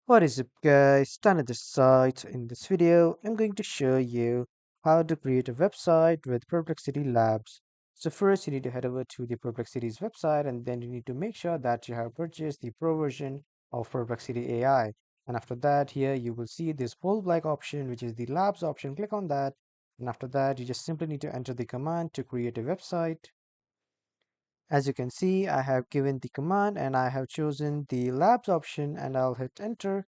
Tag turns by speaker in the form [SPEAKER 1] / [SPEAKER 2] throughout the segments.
[SPEAKER 1] What is up guys, Stan at this site. In this video, I'm going to show you how to create a website with Perplexity Labs. So first you need to head over to the Perplexity's website and then you need to make sure that you have purchased the pro version of Perplexity AI. And after that here you will see this bold black option which is the labs option. Click on that and after that you just simply need to enter the command to create a website. As you can see, I have given the command and I have chosen the labs option and I'll hit enter.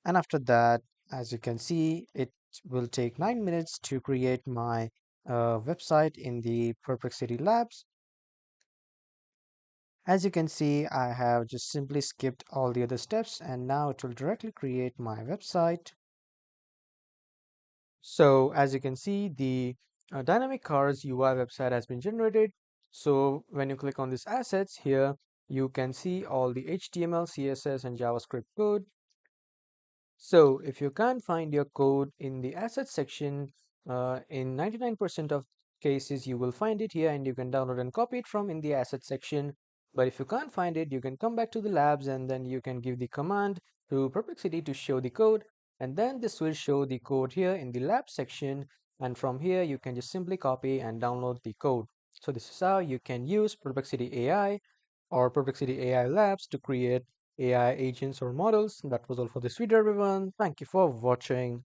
[SPEAKER 1] And after that, as you can see, it will take 9 minutes to create my website in the Perplexity Labs. As you can see, I have just simply skipped all the other steps and now it will directly create my website. So as you can see, the dynamic cars UI website has been generated. So when you click on this assets here, you can see all the HTML, CSS and JavaScript code. So if you can't find your code in the assets section, in 99% of cases, you will find it here and you can download and copy it from in the assets section. But if you can't find it, you can come back to the labs and then you can give the command to Perplexity to show the code. And then this will show the code here in the lab section. And from here, you can just simply copy and download the code. So this is how you can use Perplexity AI or Perplexity AI Labs to create AI agents or models. That was all for this video, everyone. Thank you for watching.